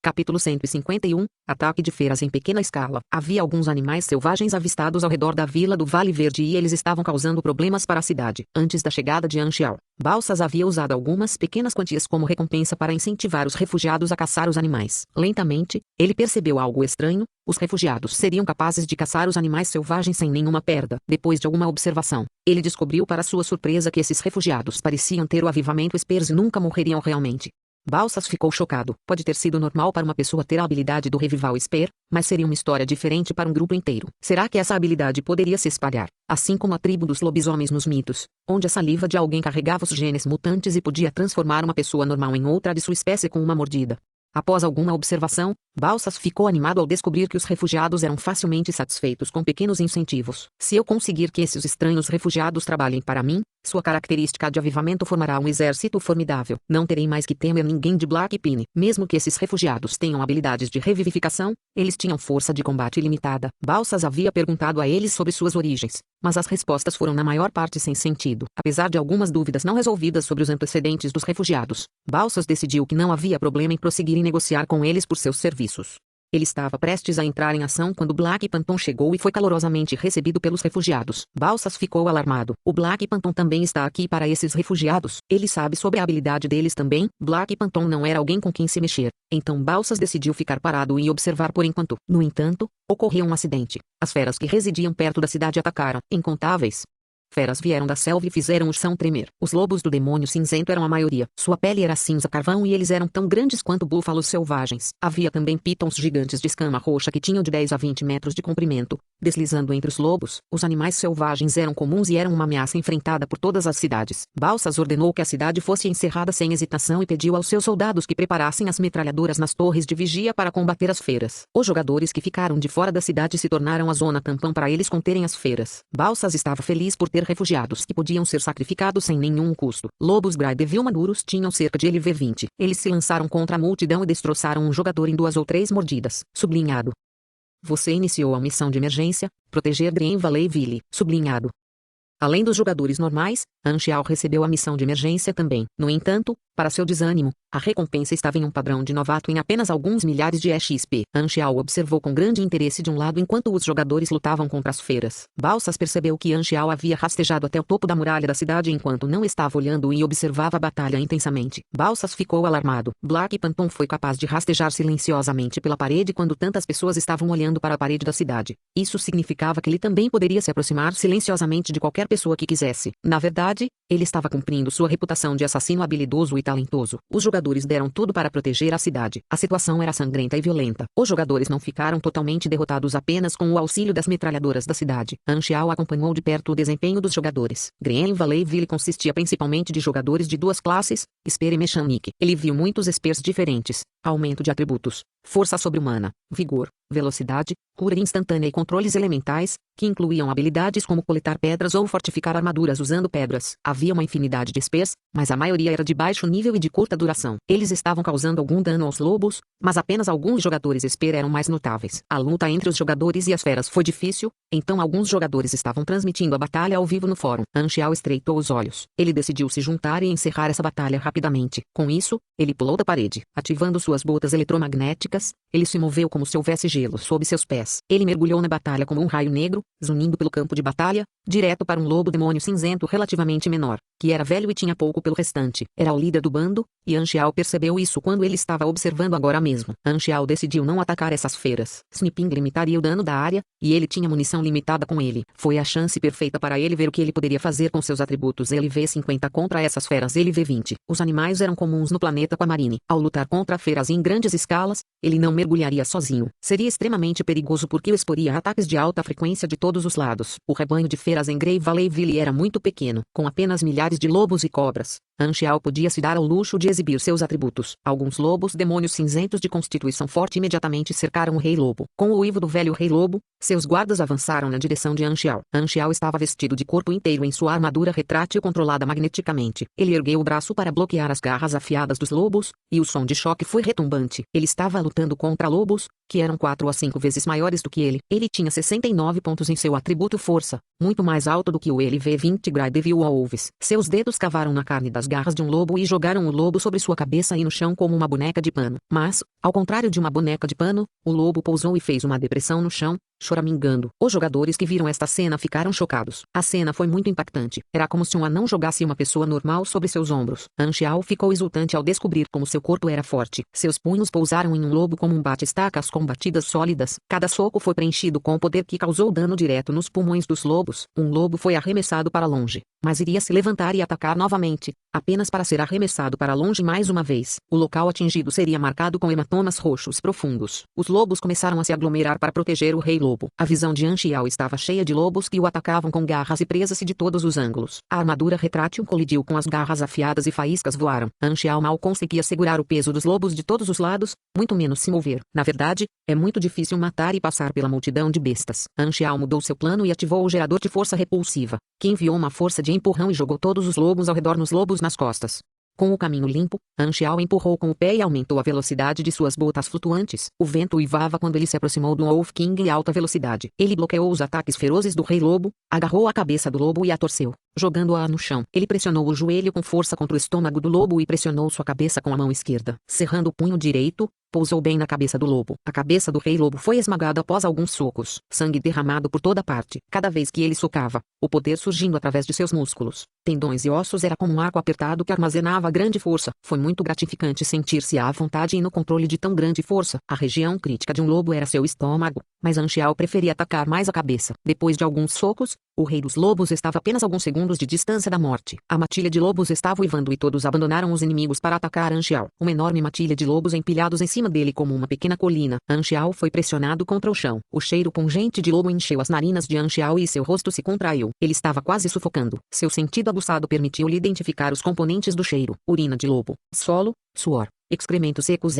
Capítulo 151 Ataque de feras em pequena escala. Havia alguns animais selvagens avistados ao redor da vila do Vale Verde e eles estavam causando problemas para a cidade. Antes da chegada de Anxiao, Balsas havia usado algumas pequenas quantias como recompensa para incentivar os refugiados a caçar os animais. Lentamente, ele percebeu algo estranho: os refugiados seriam capazes de caçar os animais selvagens sem nenhuma perda. Depois de alguma observação, ele descobriu para sua surpresa que esses refugiados pareciam ter o avivamento Spears e nunca morreriam realmente. Balsas ficou chocado. Pode ter sido normal para uma pessoa ter a habilidade do Revival Spear, mas seria uma história diferente para um grupo inteiro. Será que essa habilidade poderia se espalhar, assim como a tribo dos lobisomens nos mitos, onde a saliva de alguém carregava os genes mutantes e podia transformar uma pessoa normal em outra de sua espécie com uma mordida? Após alguma observação, Balsas ficou animado ao descobrir que os refugiados eram facilmente satisfeitos com pequenos incentivos. Se eu conseguir que esses estranhos refugiados trabalhem para mim, sua característica de avivamento formará um exército formidável. Não terei mais que temer ninguém de Black Pine. Mesmo que esses refugiados tenham habilidades de revivificação, eles tinham força de combate ilimitada. Balsas havia perguntado a eles sobre suas origens, mas as respostas foram na maior parte sem sentido. Apesar de algumas dúvidas não resolvidas sobre os antecedentes dos refugiados, Balsas decidiu que não havia problema em prosseguir e negociar com eles por seus serviços. Ele estava prestes a entrar em ação quando Black Panton chegou e foi calorosamente recebido pelos refugiados. Balsas ficou alarmado. O Black Panton também está aqui para esses refugiados. Ele sabe sobre a habilidade deles também. Black Panton não era alguém com quem se mexer. Então Balsas decidiu ficar parado e observar por enquanto. No entanto, ocorreu um acidente. As feras que residiam perto da cidade atacaram. Incontáveis feras vieram da selva e fizeram o chão tremer. Os lobos do demônio cinzento eram a maioria. Sua pele era cinza carvão e eles eram tão grandes quanto búfalos selvagens. Havia também pitons gigantes de escama roxa que tinham de 10 a 20 metros de comprimento, deslizando entre os lobos. Os animais selvagens eram comuns e eram uma ameaça enfrentada por todas as cidades. Balsas ordenou que a cidade fosse encerrada sem hesitação e pediu aos seus soldados que preparassem as metralhadoras nas torres de vigia para combater as feras. Os jogadores que ficaram de fora da cidade se tornaram a zona tampão para eles conterem as feras. Balsas estava feliz por ter refugiados que podiam ser sacrificados sem nenhum custo. Lobos Grindeville maduros tinham cerca de LV20. Eles se lançaram contra a multidão e destroçaram um jogador em 2 ou 3 mordidas. Sublinhado. Você iniciou a missão de emergência, proteger Green Valley Ville. Sublinhado. Além dos jogadores normais, Anxiao recebeu a missão de emergência também. No entanto, para seu desânimo, a recompensa estava em um padrão de novato em apenas alguns milhares de XP. Anxiao observou com grande interesse de um lado enquanto os jogadores lutavam contra as feras. Balsas percebeu que Anxiao havia rastejado até o topo da muralha da cidade enquanto não estava olhando e observava a batalha intensamente. Balsas ficou alarmado. Black Panton foi capaz de rastejar silenciosamente pela parede quando tantas pessoas estavam olhando para a parede da cidade. Isso significava que ele também poderia se aproximar silenciosamente de qualquer pessoa que quisesse. Na verdade, ele estava cumprindo sua reputação de assassino habilidoso e talentoso. Os jogadores deram tudo para proteger a cidade. A situação era sangrenta e violenta. Os jogadores não ficaram totalmente derrotados apenas com o auxílio das metralhadoras da cidade. Anxiao acompanhou de perto o desempenho dos jogadores. Green Valley Ville consistia principalmente de jogadores de 2 classes, Spear e Mechanic. Ele viu muitos Spears diferentes, aumento de atributos, força sobre-humana, vigor, velocidade, cura instantânea e controles elementais, que incluíam habilidades como coletar pedras ou fortificar armaduras usando pedras. Havia uma infinidade de Spears, mas a maioria era de baixo nível e de curta duração. Eles estavam causando algum dano aos lobos, mas apenas alguns jogadores Spear eram mais notáveis. A luta entre os jogadores e as feras foi difícil, então alguns jogadores estavam transmitindo a batalha ao vivo no fórum. Anxiao estreitou os olhos. Ele decidiu se juntar e encerrar essa batalha rapidamente. Com isso, ele pulou da parede. Ativando suas botas eletromagnéticas, ele se moveu como se houvesse gelo sob seus pés. Ele mergulhou na batalha como um raio negro, zunindo pelo campo de batalha, direto para um lobo demônio cinzento relativamente menor, que era velho e tinha pouco pelo restante. Era o líder do bando, e Anxiao percebeu isso quando ele estava observando agora mesmo. Anxiao decidiu não atacar essas feras. Snipping limitaria o dano da área, e ele tinha munição limitada com ele. Foi a chance perfeita para ele ver o que ele poderia fazer com seus atributos LV50 contra essas feras LV20. Os animais eram comuns no planeta Aquamarine. Ao lutar contra feras em grandes escalas, ele não mergulharia sozinho. Seria extremamente perigoso porque o exporia a ataques de alta frequência de todos os lados. O rebanho de feras em Grey Valley Ville era muito pequeno, com apenas milhares de lobos e cobras. Anxiao podia se dar ao luxo de exibir seus atributos. Alguns lobos demônios cinzentos de constituição forte imediatamente cercaram o Rei Lobo. Com o uivo do velho Rei Lobo, seus guardas avançaram na direção de Anxiao. Anxiao estava vestido de corpo inteiro em sua armadura retrátil controlada magneticamente. Ele ergueu o braço para bloquear as garras afiadas dos lobos, e o som de choque foi retumbante. Ele estava lutando contra lobos, que eram 4 a 5 vezes maiores do que ele. Ele tinha 69 pontos em seu atributo força, muito mais alto do que o LV20 Grindeville Wolves. Seus dedos cavaram na carne das garras de um lobo e jogaram o lobo sobre sua cabeça e no chão como uma boneca de pano. Mas, ao contrário de uma boneca de pano, o lobo pousou e fez uma depressão no chão, choramingando. Os jogadores que viram esta cena ficaram chocados. A cena foi muito impactante. Era como se um anão jogasse uma pessoa normal sobre seus ombros. Han Xiao ficou exultante ao descobrir como seu corpo era forte. Seus punhos pousaram em um lobo como um bate-estacas com batidas sólidas. Cada soco foi preenchido com poder que causou dano direto nos pulmões dos lobos. Um lobo foi arremessado para longe, mas iria se levantar e atacar novamente, apenas para ser arremessado para longe mais uma vez. O local atingido seria marcado com hematomas roxos profundos. Os lobos começaram a se aglomerar para proteger o rei lobo. A visão de Han Xiao estava cheia de lobos que o atacavam com garras e presas de todos os ângulos. A armadura retrátil colidiu com as garras afiadas e faíscas voaram. Han Xiao mal conseguia segurar o peso dos lobos de todos os lados, muito menos se mover. Na verdade, é muito difícil matar e passar pela multidão de bestas. Han Xiao mudou seu plano e ativou o gerador de força repulsiva, que enviou uma força de empurrão e jogou todos os lobos ao redor nos lobos nas costas. Com o caminho limpo, Han Xiao empurrou com o pé e aumentou a velocidade de suas botas flutuantes. O vento uivava quando ele se aproximou do Wolf King em alta velocidade. Ele bloqueou os ataques ferozes do Rei Lobo, agarrou a cabeça do lobo e a torceu, jogando-a no chão. Ele pressionou o joelho com força contra o estômago do lobo e pressionou sua cabeça com a mão esquerda. Cerrando o punho direito, pousou bem na cabeça do lobo. A cabeça do Rei Lobo foi esmagada após alguns socos. Sangue derramado por toda parte. Cada vez que ele socava, o poder surgindo através de seus músculos, tendões e ossos era como um arco apertado que armazenava grande força. Foi muito gratificante sentir-se à vontade e no controle de tão grande força. A região crítica de um lobo era seu estômago, mas Han Xiao preferia atacar mais a cabeça. Depois de alguns socos, o Rei dos Lobos estava apenas alguns segundos de distância da morte. A matilha de lobos estava uivando e todos abandonaram os inimigos para atacar Han Xiao. Uma enorme matilha de lobos empilhados em cima dele como uma pequena colina. Han Xiao foi pressionado contra o chão. O cheiro pungente de lobo encheu as narinas de Han Xiao e seu rosto se contraiu. Ele estava quase sufocando. Seu sentido aguçado permitiu-lhe identificar os componentes do cheiro: urina de lobo, solo, suor, excrementos secos.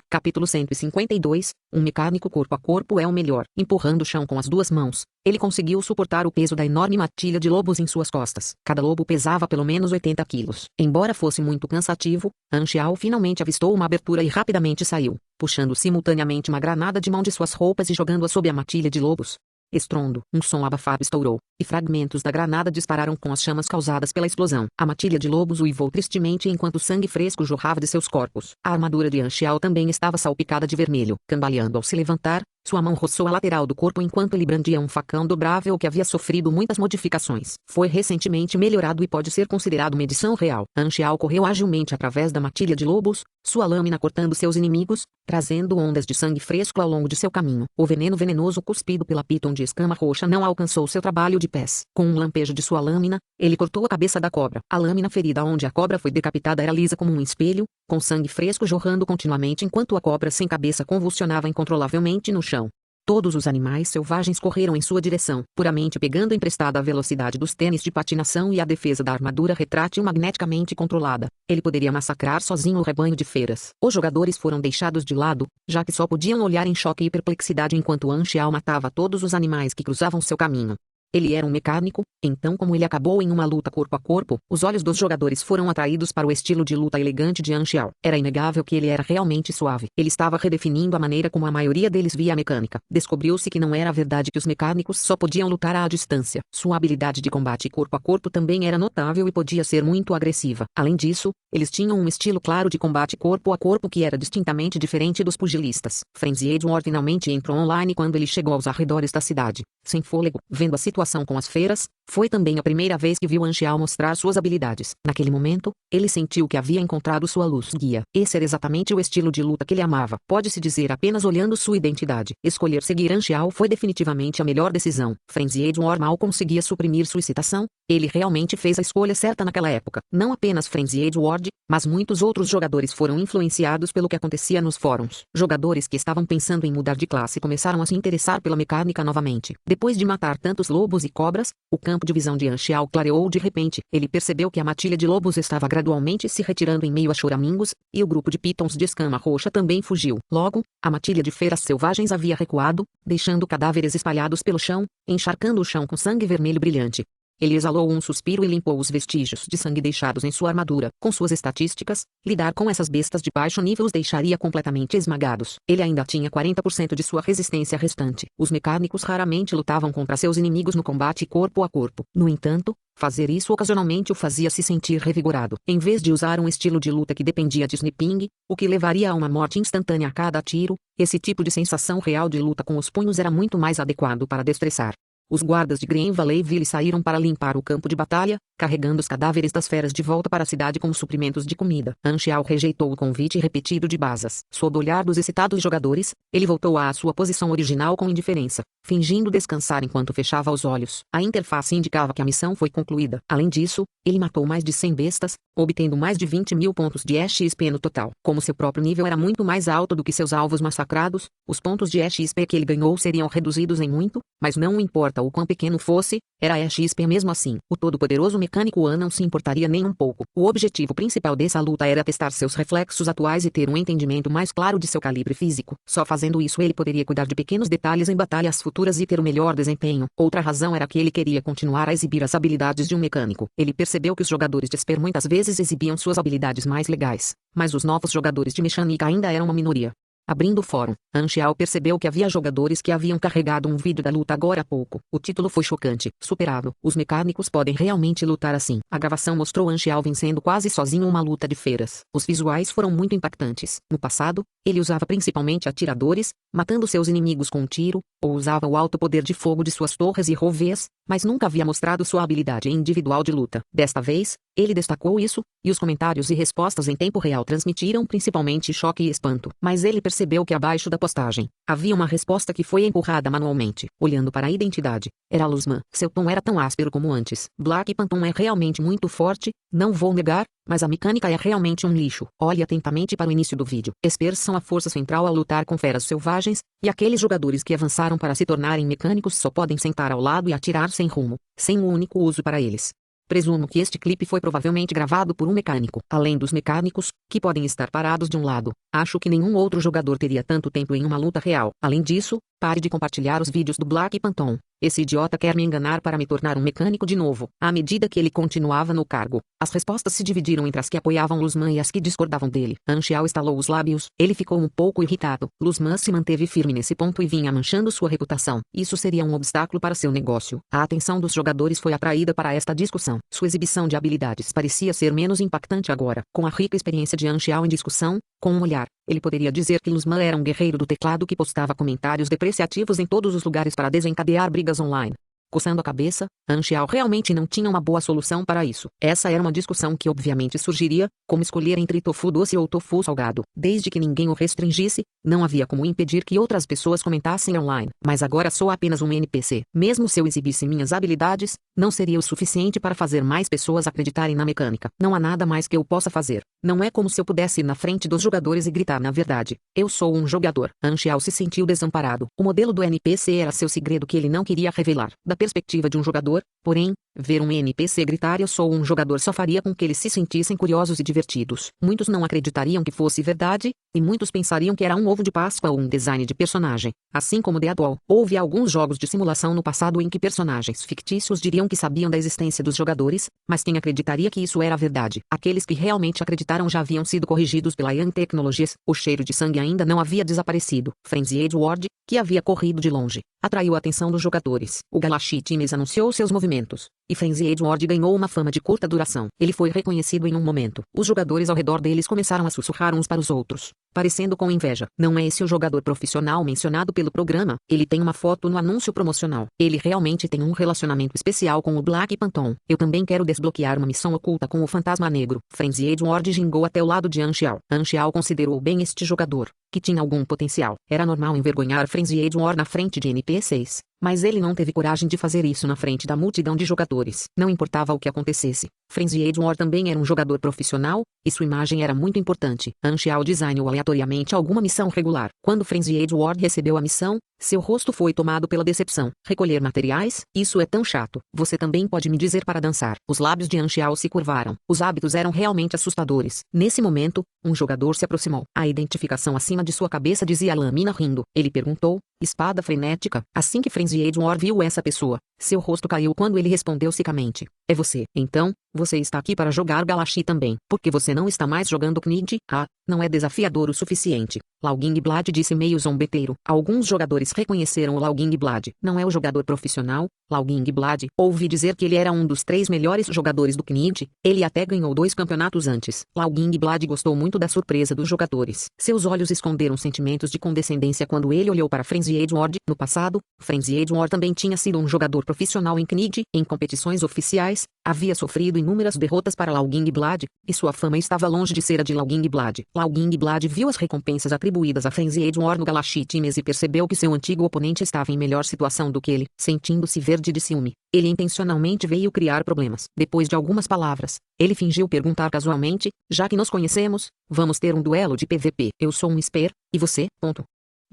Capítulo 152, um mecânico corpo a corpo é o melhor. Empurrando o chão com as duas mãos, ele conseguiu suportar o peso da enorme matilha de lobos em suas costas. Cada lobo pesava pelo menos 80 quilos. Embora fosse muito cansativo, Han Xiao finalmente avistou uma abertura e rapidamente saiu, puxando simultaneamente uma granada de mão de suas roupas e jogando-a sob a matilha de lobos. Estrondo, um som abafado estourou, e fragmentos da granada dispararam com as chamas causadas pela explosão. A matilha de lobos uivou tristemente enquanto sangue fresco jorrava de seus corpos. A armadura de Han Xiao também estava salpicada de vermelho. Cambaleando ao se levantar, sua mão roçou a lateral do corpo enquanto ele brandia um facão dobrável que havia sofrido muitas modificações. Foi recentemente melhorado e pode ser considerado uma edição real. Han Xiao correu agilmente através da matilha de lobos, sua lâmina cortando seus inimigos, trazendo ondas de sangue fresco ao longo de seu caminho. O veneno venenoso cuspido pela piton de escama roxa não alcançou seu trabalho de pés. Com um lampejo de sua lâmina, ele cortou a cabeça da cobra. A lâmina ferida onde a cobra foi decapitada era lisa como um espelho, com sangue fresco jorrando continuamente enquanto a cobra sem cabeça convulsionava incontrolavelmente no chão. Todos os animais selvagens correram em sua direção, puramente pegando emprestada a velocidade dos tênis de patinação e a defesa da armadura retrátil magneticamente controlada. Ele poderia massacrar sozinho o rebanho de feras. Os jogadores foram deixados de lado, já que só podiam olhar em choque e perplexidade enquanto Han Xiao matava todos os animais que cruzavam seu caminho. Ele era um mecânico, então como ele acabou em uma luta corpo a corpo, os olhos dos jogadores foram atraídos para o estilo de luta elegante de Han Xiao. Era inegável que ele era realmente suave. Ele estava redefinindo a maneira como a maioria deles via a mecânica. Descobriu-se que não era verdade que os mecânicos só podiam lutar à distância. Sua habilidade de combate corpo a corpo também era notável e podia ser muito agressiva. Além disso, eles tinham um estilo claro de combate corpo a corpo que era distintamente diferente dos pugilistas. Frenzy Edward finalmente entrou online quando ele chegou aos arredores da cidade. Sem fôlego, vendo a situação com as feras, foi também a primeira vez que viu Han Xiao mostrar suas habilidades. Naquele momento, ele sentiu que havia encontrado sua luz guia. Esse era exatamente o estilo de luta que ele amava. Pode-se dizer apenas olhando sua identidade. Escolher seguir Han Xiao foi definitivamente a melhor decisão. Frenzy Edward mal conseguia suprimir sua excitação. Ele realmente fez a escolha certa naquela época. Não apenas Frenzy Edward, mas muitos outros jogadores foram influenciados pelo que acontecia nos fóruns. Jogadores que estavam pensando em mudar de classe começaram a se interessar pela mecânica novamente. Depois de matar tantos lobos e cobras, o campo de visão de Han Xiao clareou de repente. Ele percebeu que a matilha de lobos estava gradualmente se retirando em meio a choramingos, e o grupo de pitons de escama roxa também fugiu. Logo, a matilha de feras selvagens havia recuado, deixando cadáveres espalhados pelo chão, encharcando o chão com sangue vermelho brilhante. Ele exalou um suspiro e limpou os vestígios de sangue deixados em sua armadura. Com suas estatísticas, lidar com essas bestas de baixo nível os deixaria completamente esmagados. Ele ainda tinha 40% de sua resistência restante. Os mecânicos raramente lutavam contra seus inimigos no combate corpo a corpo. No entanto, fazer isso ocasionalmente o fazia se sentir revigorado. Em vez de usar um estilo de luta que dependia de sniping, o que levaria a uma morte instantânea a cada tiro, esse tipo de sensação real de luta com os punhos era muito mais adequado para destressar. Os guardas de Green Valleyville saíram para limpar o campo de batalha, carregando os cadáveres das feras de volta para a cidade com suprimentos de comida. Anxiao rejeitou o convite repetido de Bazas. Sob o olhar dos excitados jogadores, ele voltou à sua posição original com indiferença, fingindo descansar enquanto fechava os olhos. A interface indicava que a missão foi concluída. Além disso, ele matou mais de 100 bestas, obtendo mais de 20.000 pontos de XP no total. Como seu próprio nível era muito mais alto do que seus alvos massacrados, os pontos de XP que ele ganhou seriam reduzidos em muito, mas não importa o quão pequeno fosse, era XP mesmo assim. O todo-poderoso mecânico An não se importaria nem um pouco. O objetivo principal dessa luta era testar seus reflexos atuais e ter um entendimento mais claro de seu calibre físico. Só fazendo isso ele poderia cuidar de pequenos detalhes em batalhas futuras e ter o melhor desempenho. Outra razão era que ele queria continuar a exibir as habilidades de um mecânico. Ele percebeu que os jogadores de Esper muitas vezes exibiam suas habilidades mais legais, mas os novos jogadores de mecânica ainda eram uma minoria. Abrindo o fórum, Anxiao percebeu que havia jogadores que haviam carregado um vídeo da luta agora há pouco. O título foi chocante. Superado. Os mecânicos podem realmente lutar assim. A gravação mostrou Anxiao vencendo quase sozinho uma luta de feras. Os visuais foram muito impactantes. No passado, ele usava principalmente atiradores, matando seus inimigos com um tiro, ou usava o alto poder de fogo de suas torres e rovês, mas nunca havia mostrado sua habilidade individual de luta. Desta vez, ele destacou isso, e os comentários e respostas em tempo real transmitiram principalmente choque e espanto. Mas ele percebeu que abaixo da postagem, havia uma resposta que foi empurrada manualmente. Olhando para a identidade, era Luzman. Seu tom era tão áspero como antes. Black Phantom é realmente muito forte, não vou negar, mas a mecânica é realmente um lixo. Olhe atentamente para o início do vídeo. Espers são a força central ao lutar com feras selvagens, e aqueles jogadores que avançaram para se tornarem mecânicos só podem sentar ao lado e atirar sem rumo, sem um único uso para eles. Presumo que este clipe foi provavelmente gravado por um mecânico. Além dos mecânicos, que podem estar parados de um lado, acho que nenhum outro jogador teria tanto tempo em uma luta real. Além disso, pare de compartilhar os vídeos do Black Phantom. Esse idiota quer me enganar para me tornar um mecânico de novo. À medida que ele continuava no cargo, as respostas se dividiram entre as que apoiavam Luzman e as que discordavam dele. Anxiao estalou os lábios. Ele ficou um pouco irritado. Luzman se manteve firme nesse ponto e vinha manchando sua reputação. Isso seria um obstáculo para seu negócio. A atenção dos jogadores foi atraída para esta discussão. Sua exibição de habilidades parecia ser menos impactante agora. Com a rica experiência de Anxiao em discussão, com um olhar, ele poderia dizer que Luzman era um guerreiro do teclado que postava comentários depreciativos em todos os lugares para desencadear brigas online. Coçando a cabeça, Anxiao realmente não tinha uma boa solução para isso. Essa era uma discussão que obviamente surgiria, como escolher entre tofu doce ou tofu salgado. Desde que ninguém o restringisse, não havia como impedir que outras pessoas comentassem online. Mas agora sou apenas um NPC. Mesmo se eu exibisse minhas habilidades, não seria o suficiente para fazer mais pessoas acreditarem na mecânica. Não há nada mais que eu possa fazer. Não é como se eu pudesse ir na frente dos jogadores e gritar na verdade. Eu sou um jogador. Anxiao se sentiu desamparado. O modelo do NPC era seu segredo que ele não queria revelar. Da perspectiva de um jogador, porém, ver um NPC gritar "eu sou um jogador" só faria com que eles se sentissem curiosos e divertidos. Muitos não acreditariam que fosse verdade, e muitos pensariam que era um ovo de Páscoa ou um design de personagem. Assim como The Adwall, houve alguns jogos de simulação no passado em que personagens fictícios diriam que sabiam da existência dos jogadores, mas quem acreditaria que isso era verdade? Aqueles que realmente acreditaram já haviam sido corrigidos pela Ian Technologies. O cheiro de sangue ainda não havia desaparecido. Frenzy Edward, que havia corrido de longe, atraiu a atenção dos jogadores. O Galaxy Teams anunciou seus movimentos, e Frenzy Edward ganhou uma fama de curta duração. Ele foi reconhecido em um momento. Os jogadores ao redor deles começaram a sussurrar uns para os outros, parecendo com inveja. Não é esse o jogador profissional mencionado pelo programa? Ele tem uma foto no anúncio promocional. Ele realmente tem um relacionamento especial com o Black Phantom. Eu também quero desbloquear uma missão oculta com o Fantasma Negro. Frenzy Edward gingou até o lado de Anxiao. Anxiao considerou bem este jogador, que tinha algum potencial. Era normal envergonhar Frenzy Edward na frente de NPCs, mas ele não teve coragem de fazer isso na frente da multidão de jogadores. Não importava o que acontecesse. Frenzy Edward também era um jogador profissional, e sua imagem era muito importante. Anxiao designou aleatoriamente alguma missão regular. Quando Frenzy Edward recebeu a missão, seu rosto foi tomado pela decepção. Recolher materiais? Isso é tão chato. Você também pode me dizer para dançar. Os lábios de Anxiao se curvaram. Os hábitos eram realmente assustadores. Nesse momento, um jogador se aproximou. A identificação acima de sua cabeça dizia Lamina rindo. Ele perguntou, Espada frenética. Assim que Frenzy Edward viu essa pessoa, seu rosto caiu quando ele respondeu secamente. É você. Então, você está aqui para jogar Galaxy também. Porque você não está mais jogando Knid? Ah, não é desafiador o suficiente. Laugingblad disse meio zombeteiro. Alguns jogadores reconheceram o Laugingblad. Não é o jogador profissional, Laugingblad. Ouvi dizer que ele era um dos 3 melhores jogadores do Knid. Ele até ganhou 2 campeonatos antes. Laugingblad gostou muito da surpresa dos jogadores. Seus olhos esconderam sentimentos de condescendência quando ele olhou para Frenzy Edward. No passado, Frenzy Edward também tinha sido um jogador profissional em Knid. Em competições oficiais, havia sofrido inúmeras derrotas para Laugingblad, e sua fama estava longe de ser a de Laugingblad. Laugingblad viu as recompensas atribuídas a Frenzy Edward no Galaxy Teams e percebeu que seu antigo oponente estava em melhor situação do que ele. Sentindo-se verde de ciúme, ele intencionalmente veio criar problemas. Depois de algumas palavras, ele fingiu perguntar casualmente: já que nos conhecemos, vamos ter um duelo de PVP. Eu sou um Spear, e você? Ponto.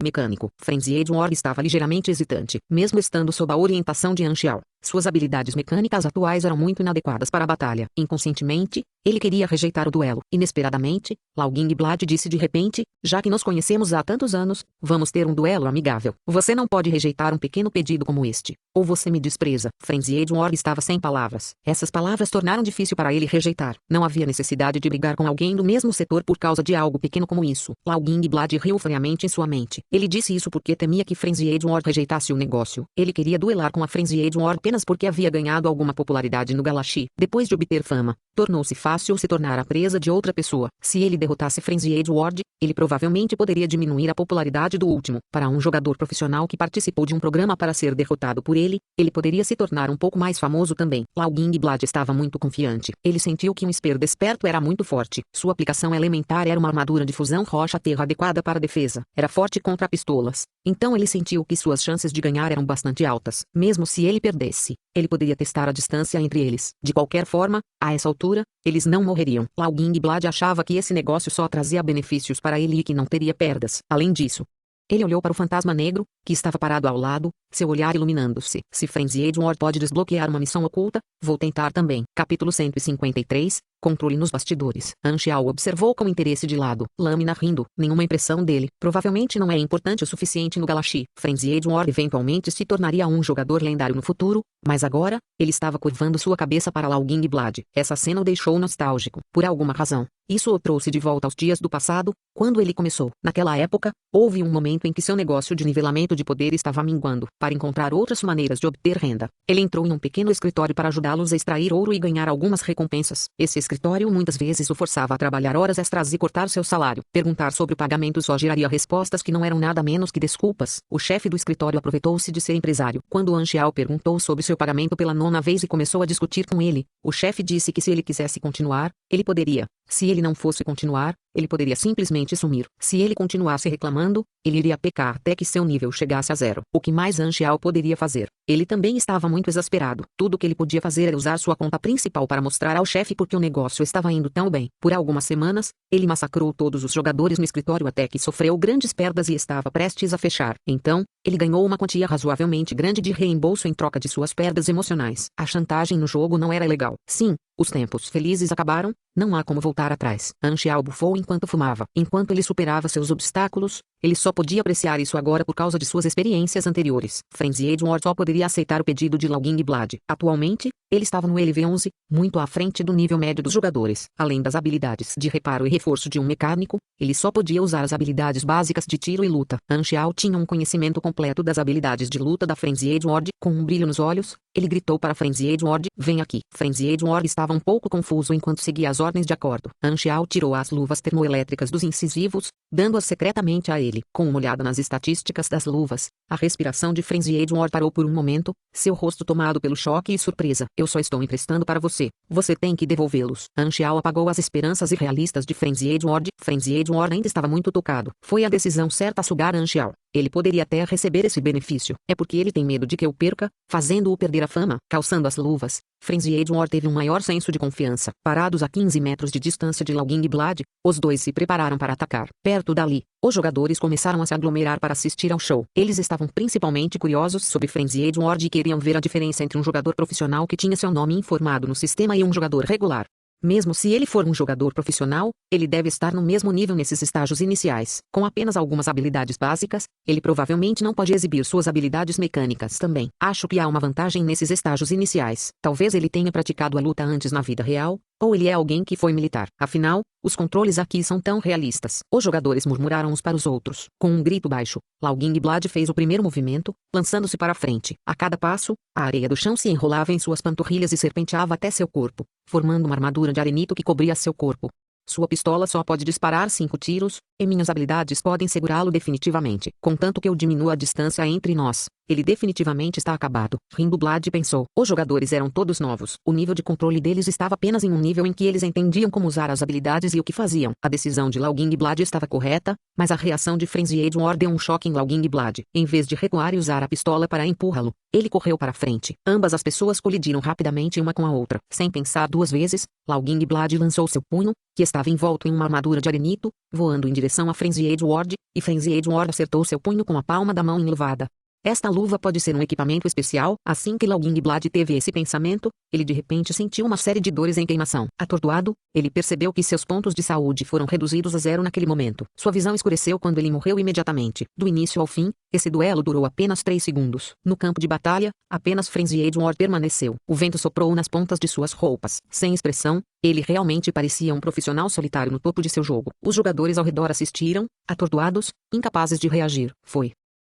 Mecânico. Frenzy Edward estava ligeiramente hesitante, mesmo estando sob a orientação de Anxiao. Suas habilidades mecânicas atuais eram muito inadequadas para a batalha. Inconscientemente, ele queria rejeitar o duelo. Inesperadamente, Laugingblad disse de repente: já que nos conhecemos há tantos anos, vamos ter um duelo amigável. Você não pode rejeitar um pequeno pedido como este. Ou você me despreza. Frenzy Edward estava sem palavras. Essas palavras tornaram difícil para ele rejeitar. Não havia necessidade de brigar com alguém do mesmo setor por causa de algo pequeno como isso. Laugingblad riu friamente em sua mente. Ele disse isso porque temia que Frenzy Edward rejeitasse o negócio. Ele queria duelar com a Frenzy Edward apenas porque havia ganhado alguma popularidade no Galaxy. Depois de obter fama, tornou-se fácil se tornar a presa de outra pessoa. Se ele derrotasse Frenzy Edward, ele provavelmente poderia diminuir a popularidade do último. Para um jogador profissional que participou de um programa para ser derrotado por ele poderia se tornar um pouco mais famoso também. Laugingblad estava muito confiante. Ele sentiu que um Spear desperto era muito forte. Sua aplicação elementar era uma armadura de fusão rocha-terra adequada para defesa. Era forte contra pistolas. Então ele sentiu que suas chances de ganhar eram bastante altas. Mesmo se ele perdesse, ele poderia testar a distância entre eles. De qualquer forma, a essa altura, eles não morreriam. Laugingblad achava que esse negócio só trazia benefícios para ele e que não teria perdas. Além disso, ele olhou para o fantasma negro, que estava parado ao lado, seu olhar iluminando-se. Se Frenzy Edward pode desbloquear uma missão oculta, vou tentar também. Capítulo 153. Controle nos bastidores. Anxiao observou com interesse de lado. Lâmina rindo. Nenhuma impressão dele. Provavelmente não é importante o suficiente no Galaxy. Frenzy Edward eventualmente se tornaria um jogador lendário no futuro, mas agora, ele estava curvando sua cabeça para Laugingblad. Essa cena o deixou nostálgico. Por alguma razão, isso o trouxe de volta aos dias do passado, quando ele começou. Naquela época, houve um momento em que seu negócio de nivelamento de poder estava minguando. Para encontrar outras maneiras de obter renda, ele entrou em um pequeno escritório para ajudá-los a extrair ouro e ganhar algumas recompensas. Esse escritório muitas vezes o forçava a trabalhar horas extras e cortar seu salário. Perguntar sobre o pagamento só geraria respostas que não eram nada menos que desculpas. O chefe do escritório aproveitou-se de ser empresário. Quando Anxiao perguntou sobre seu pagamento pela 9ª vez e começou a discutir com ele, o chefe disse que se ele quisesse continuar, ele poderia. Se ele não fosse continuar, ele poderia simplesmente sumir. Se ele continuasse reclamando, ele iria pecar até que seu nível chegasse a 0. O que mais Anxiao poderia fazer? Ele também estava muito exasperado. Tudo o que ele podia fazer era usar sua conta principal para mostrar ao chefe porque o negócio estava indo tão bem. Por algumas semanas, ele massacrou todos os jogadores no escritório até que sofreu grandes perdas e estava prestes a fechar. Então, ele ganhou uma quantia razoavelmente grande de reembolso em troca de suas perdas emocionais. A chantagem no jogo não era legal. Sim, os tempos felizes acabaram, não há como voltar atrás. Anxiao bufou enquanto fumava. Enquanto ele superava seus obstáculos, ele só podia apreciar isso agora por causa de suas experiências anteriores. Frenzy Edward só poderia aceitar o pedido de Laugingblad. Atualmente, ele estava no LV11, muito à frente do nível médio dos jogadores. Além das habilidades de reparo e reforço de um mecânico, ele só podia usar as habilidades básicas de tiro e luta. Anxiao tinha um conhecimento completo das habilidades de luta da Frenzy Edward. Com um brilho nos olhos, ele gritou para Frenzy Edward: vem aqui. Frenzy Edward estava um pouco confuso enquanto seguia as ordens de acordo. Anxiao tirou as luvas termoelétricas dos incisivos, dando-as secretamente a ele. Com uma olhada nas estatísticas das luvas, a respiração de Frenzy Edward parou por um momento, seu rosto tomado pelo choque e surpresa. Eu só estou emprestando para você. Você tem que devolvê-los. Anxiao apagou as esperanças irrealistas de Frenzy Edward. Frenzy Edward ainda estava muito tocado. Foi a decisão certa a sugar Anxiao. Ele poderia até receber esse benefício. É porque ele tem medo de que eu perca, fazendo-o perder a fama. Calçando as luvas, Frenzy Edward teve um maior senso de confiança. Parados a 15 metros de distância de Laugingblad, os dois se prepararam para atacar. Perto dali, os jogadores começaram a se aglomerar para assistir ao show. Eles estavam principalmente curiosos sobre Frenzy Edward e queriam ver a diferença entre um jogador profissional que tinha seu nome informado no sistema e um jogador regular. Mesmo se ele for um jogador profissional, ele deve estar no mesmo nível nesses estágios iniciais. Com apenas algumas habilidades básicas, ele provavelmente não pode exibir suas habilidades mecânicas também. Acho que há uma vantagem nesses estágios iniciais. Talvez ele tenha praticado a luta antes na vida real, ou ele é alguém que foi militar. Afinal, os controles aqui são tão realistas. Os jogadores murmuraram uns para os outros. Com um grito baixo, Lao Yinglad fez o primeiro movimento, lançando-se para a frente. A cada passo, a areia do chão se enrolava em suas panturrilhas e serpenteava até seu corpo, formando uma armadura de arenito que cobria seu corpo. Sua pistola só pode disparar 5 tiros, e minhas habilidades podem segurá-lo definitivamente. Contanto que eu diminua a distância entre nós, ele definitivamente está acabado. Rindo, Blade pensou. Os jogadores eram todos novos. O nível de controle deles estava apenas em um nível em que eles entendiam como usar as habilidades e o que faziam. A decisão de Lao Yinglad estava correta, mas a reação de Frenzy Edward deu um choque em Lao Yinglad. Em vez de recuar e usar a pistola para empurrá-lo, ele correu para frente. Ambas as pessoas colidiram rapidamente uma com a outra. Sem pensar 2 vezes, Lao Yinglad lançou seu punho, que estava envolto em uma armadura de arenito, voando em direção a Frenzy Edward, e Frenzy Edward acertou seu punho com a palma da mão enluvada. Esta luva pode ser um equipamento especial. Assim que Lao Yinglad teve esse pensamento, ele de repente sentiu uma série de dores em queimação. Atordoado, ele percebeu que seus pontos de saúde foram reduzidos a 0 naquele momento. Sua visão escureceu quando ele morreu imediatamente. Do início ao fim, esse duelo durou apenas 3 segundos. No campo de batalha, apenas Frenzy Edward permaneceu. O vento soprou nas pontas de suas roupas. Sem expressão, ele realmente parecia um profissional solitário no topo de seu jogo. Os jogadores ao redor assistiram, atordoados, incapazes de reagir.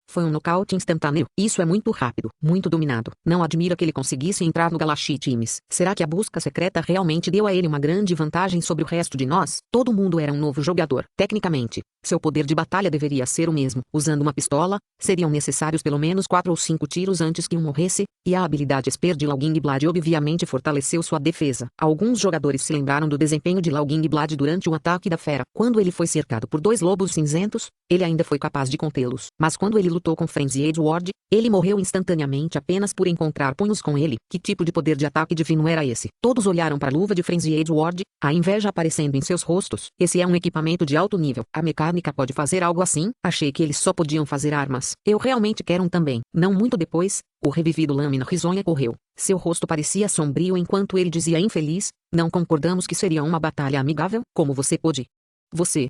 Foi um nocaute instantâneo. Isso é muito rápido, muito dominado. Não admira que ele conseguisse entrar no Galaxy Times. Será que a busca secreta realmente deu a ele uma grande vantagem sobre o resto de nós? Todo mundo era um novo jogador. Tecnicamente, seu poder de batalha deveria ser o mesmo. Usando uma pistola, seriam necessários pelo menos 4 ou 5 tiros antes que um morresse, e a habilidade Esper de Lao Yinglad obviamente fortaleceu sua defesa. Alguns jogadores se lembraram do desempenho de Lao Yinglad durante o ataque da fera. Quando ele foi cercado por 2 lobos cinzentos, ele ainda foi capaz de contê-los. Mas quando ele lutou com Frenzy Edward, ele morreu instantaneamente apenas por encontrar punhos com ele. Que tipo de poder de ataque divino era esse? Todos olharam para a luva de Frenzy Edward, a inveja aparecendo em seus rostos. Esse é um equipamento de alto nível. A mecânica pode fazer algo assim? Achei que eles só podiam fazer armas. Eu realmente quero um também. Não muito depois, o revivido Lâmina Risonha correu. Seu rosto parecia sombrio enquanto ele dizia infeliz: não concordamos que seria uma batalha amigável? Como você pôde?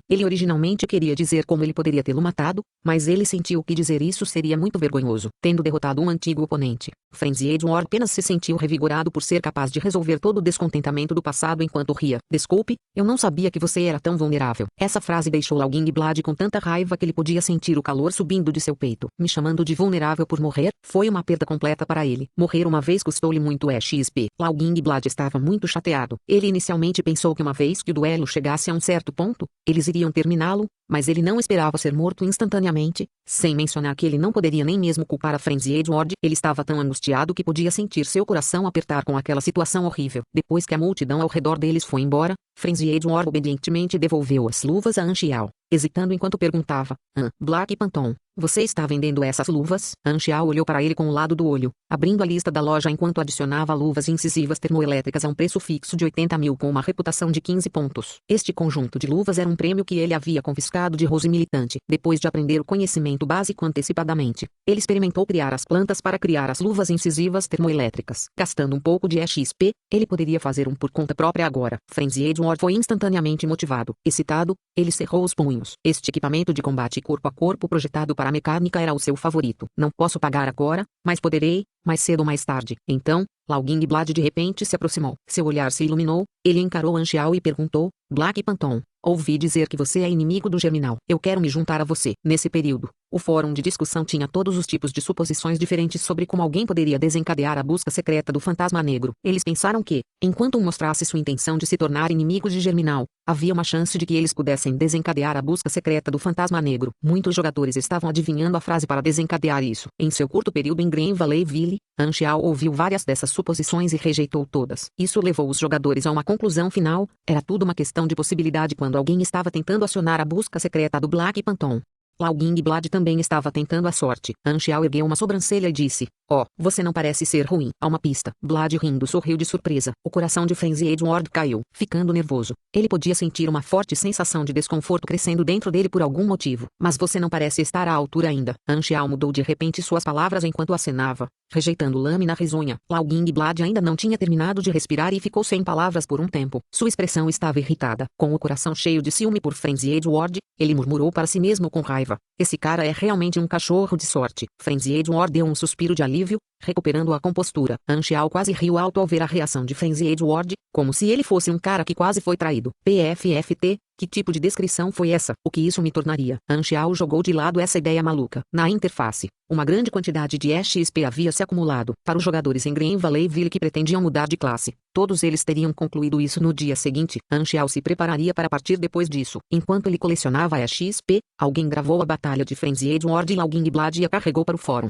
Ele originalmente queria dizer como ele poderia tê-lo matado, mas ele sentiu que dizer isso seria muito vergonhoso. Tendo derrotado um antigo oponente, Frenzy Edward apenas se sentiu revigorado por ser capaz de resolver todo o descontentamento do passado enquanto ria. Desculpe, eu não sabia que você era tão vulnerável. Essa frase deixou Lao Yinglad com tanta raiva que ele podia sentir o calor subindo de seu peito. Me chamando de vulnerável por morrer, foi uma perda completa para ele. Morrer uma vez custou-lhe muito XP. Lao Yinglad estava muito chateado. Ele inicialmente pensou que uma vez que o duelo chegasse a um certo ponto, eles iriam terminá-lo, mas ele não esperava ser morto instantaneamente, sem mencionar que ele não poderia nem mesmo culpar a Frenzy Edward. Ele estava tão angustiado que podia sentir seu coração apertar com aquela situação horrível. Depois que a multidão ao redor deles foi embora, Frenzy Edward obedientemente devolveu as luvas a Anxiao, hesitando enquanto perguntava: Black Phantom, você está vendendo essas luvas? Anxiao olhou para ele com o lado do olho, abrindo a lista da loja enquanto adicionava luvas incisivas termoelétricas a um preço fixo de 80 mil com uma reputação de 15 pontos. Este conjunto de luvas era um prêmio que ele havia confiscado de Rose Militante. Depois de aprender o conhecimento básico antecipadamente, ele experimentou criar as plantas para criar as luvas incisivas termoelétricas. Gastando um pouco de XP, ele poderia fazer um por conta própria agora. Frenzy Edward foi instantaneamente motivado. Excitado, ele cerrou os punhos. Este equipamento de combate corpo a corpo projetado para a mecânica era o seu favorito. Não posso pagar agora, mas poderei, mais cedo ou mais tarde. Então, Lao Yinglad de repente se aproximou. Seu olhar se iluminou, ele encarou Anxiao e perguntou: Black Phantom, ouvi dizer que você é inimigo do Germinal. Eu quero me juntar a você. Nesse período, o fórum de discussão tinha todos os tipos de suposições diferentes sobre como alguém poderia desencadear a busca secreta do Fantasma Negro. Eles pensaram que, enquanto um mostrasse sua intenção de se tornar inimigo de Germinal, havia uma chance de que eles pudessem desencadear a busca secreta do Fantasma Negro. Muitos jogadores estavam adivinhando a frase para desencadear isso. Em seu curto período em Green Valleyville, Anxiao ouviu várias dessas suposições e rejeitou todas. Isso levou os jogadores a uma conclusão final: era tudo uma questão de possibilidade quando alguém estava tentando acionar a busca secreta do Black Phantom. Lao Yingblad também estava tentando a sorte. Anxiao ergueu uma sobrancelha e disse: "Oh, você não parece ser ruim." A uma pista. Blad rindo sorriu de surpresa. O coração de Frenzy Edward caiu, ficando nervoso. Ele podia sentir uma forte sensação de desconforto crescendo dentro dele por algum motivo. Mas você não parece estar à altura ainda. Anxiao mudou de repente suas palavras enquanto acenava, rejeitando lâmina risonha. Lao Yingblad ainda não tinha terminado de respirar e ficou sem palavras por um tempo. Sua expressão estava irritada. Com o coração cheio de ciúme por Frenzy Edward, ele murmurou para si mesmo com raiva: "Esse cara é realmente um cachorro de sorte." Frenzy Edward deu um suspiro de alívio, recuperando a compostura. Anxiao quase riu alto ao ver a reação de Frenzy Edward, como se ele fosse um cara que quase foi traído. PFFT, que tipo de descrição foi essa? O que isso me tornaria? Anxiao jogou de lado essa ideia maluca. Na interface, uma grande quantidade de EXP havia se acumulado. Para os jogadores em Green Valleyville que pretendiam mudar de classe, todos eles teriam concluído isso no dia seguinte. Anxiao se prepararia para partir depois disso. Enquanto ele colecionava EXP, alguém gravou a batalha de Frenzy Edward e Lao Yingblad e a carregou para o fórum.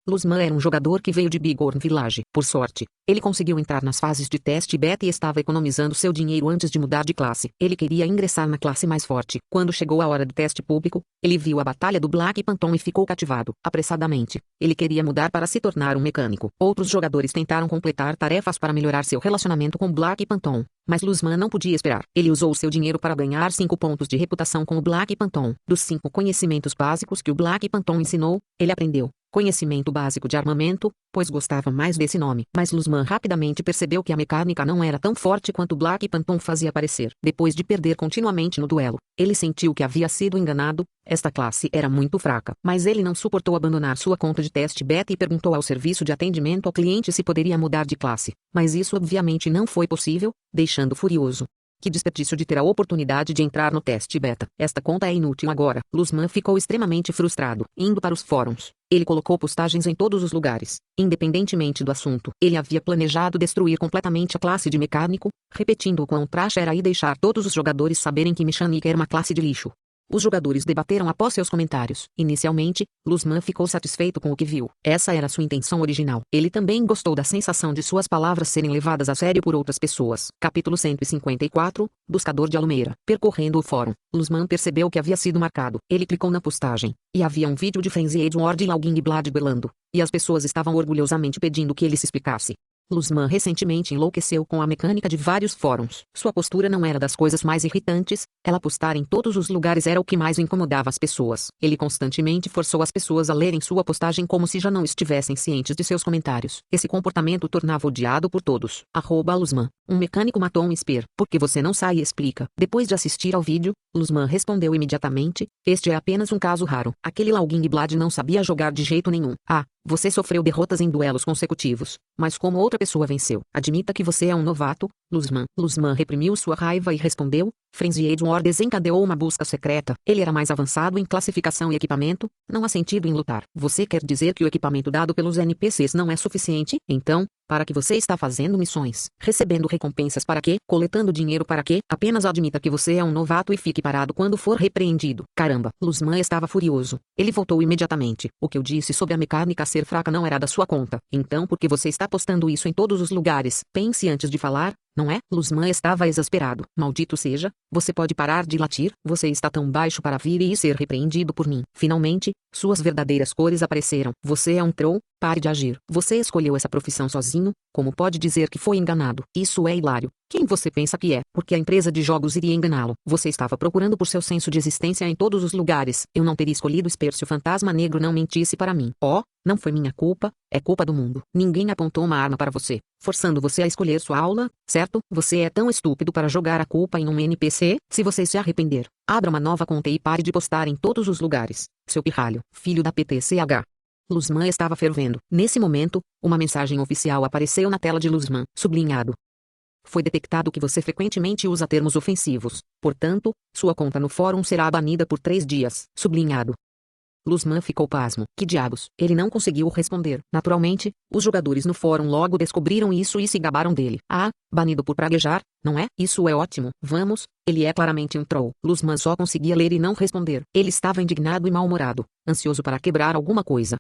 Luzman era um jogador que veio de Bighorn Village. Por sorte, ele conseguiu entrar nas fases de teste beta e estava economizando seu dinheiro antes de mudar de classe. Ele queria ingressar na classe mais forte. Quando chegou a hora do teste público, ele viu a batalha do Black Phantom e ficou cativado. Apressadamente, ele queria mudar para se tornar um mecânico. Outros jogadores tentaram completar tarefas para melhorar seu relacionamento com Black Phantom, mas Luzman não podia esperar. Ele usou seu dinheiro para ganhar 5 pontos de reputação com o Black Phantom. Dos 5 conhecimentos básicos que o Black Phantom ensinou, ele aprendeu conhecimento básico de armamento, pois gostava mais desse nome. Mas Luzman rapidamente percebeu que a mecânica não era tão forte quanto Black Phantom fazia parecer. Depois de perder continuamente no duelo, ele sentiu que havia sido enganado. Esta classe era muito fraca. Mas ele não suportou abandonar sua conta de teste beta e perguntou ao serviço de atendimento ao cliente se poderia mudar de classe. Mas isso obviamente não foi possível, deixando furioso. Que desperdício de ter a oportunidade de entrar no teste beta. Esta conta é inútil agora. Luzman ficou extremamente frustrado. Indo para os fóruns, ele colocou postagens em todos os lugares. Independentemente do assunto, ele havia planejado destruir completamente a classe de mecânico, repetindo o quão trash era e deixar todos os jogadores saberem que mecânica era uma classe de lixo. Os jogadores debateram após seus comentários. Inicialmente, Luzman ficou satisfeito com o que viu. Essa era sua intenção original. Ele também gostou da sensação de suas palavras serem levadas a sério por outras pessoas. Capítulo 154, Buscador de Alumeira. Percorrendo o fórum, Luzman percebeu que havia sido marcado. Ele clicou na postagem, e havia um vídeo de Frenzy Edward e Lao Yingblad duelando, e as pessoas estavam orgulhosamente pedindo que ele se explicasse. Luzman recentemente enlouqueceu com a mecânica de vários fóruns. Sua postura não era das coisas mais irritantes, ela postar em todos os lugares era o que mais incomodava as pessoas. Ele constantemente forçou as pessoas a lerem sua postagem como se já não estivessem cientes de seus comentários. Esse comportamento o tornava odiado por todos. @Luzman. Um mecânico matou um Spear. Por que você não sai e explica? Depois de assistir ao vídeo, Luzman respondeu imediatamente: "Este é apenas um caso raro. Aquele Lao Yingblad não sabia jogar de jeito nenhum. Você sofreu derrotas em duelos consecutivos, mas como outra pessoa venceu? Admita que você é um novato." Luzman reprimiu sua raiva e respondeu: "Frenzy Edward desencadeou uma busca secreta. Ele era mais avançado em classificação e equipamento. Não há sentido em lutar." "Você quer dizer que o equipamento dado pelos NPCs não é suficiente? Então, para que você está fazendo missões? Recebendo recompensas para quê? Coletando dinheiro para quê? Apenas admita que você é um novato e fique parado quando for repreendido." Caramba! Luzman estava furioso. Ele voltou imediatamente. "O que eu disse sobre a mecânica ser fraca não era da sua conta. Então por que você está postando isso em todos os lugares? Pense antes de falar, não é?" Luzman estava exasperado. "Maldito seja, você pode parar de latir? Você está tão baixo para vir e ser repreendido por mim." Finalmente, suas verdadeiras cores apareceram. "Você é um troll, pare de agir. Você escolheu essa profissão sozinho, como pode dizer que foi enganado? Isso é hilário. Quem você pensa que é? Porque a empresa de jogos iria enganá-lo? Você estava procurando por seu senso de existência em todos os lugares. Eu não teria escolhido Spear se o fantasma negro não mentisse para mim. Não foi minha culpa, é culpa do mundo. Ninguém apontou uma arma para você, forçando você a escolher sua aula, certo? Você é tão estúpido para jogar a culpa em um NPC? Se você se arrepender, abra uma nova conta e pare de postar em todos os lugares. Seu pirralho, filho da PTCH." Luzman estava fervendo. Nesse momento, uma mensagem oficial apareceu na tela de Luzman, sublinhado: "Foi detectado que você frequentemente usa termos ofensivos. Portanto, sua conta no fórum será banida por 3 dias." Sublinhado. Luzman ficou pasmo. Que diabos? Ele não conseguiu responder. Naturalmente, os jogadores no fórum logo descobriram isso e se gabaram dele. Banido por praguejar, não é? Isso é ótimo. Vamos, ele é claramente um troll. Luzman só conseguia ler e não responder. Ele estava indignado e mal-humorado, ansioso para quebrar alguma coisa.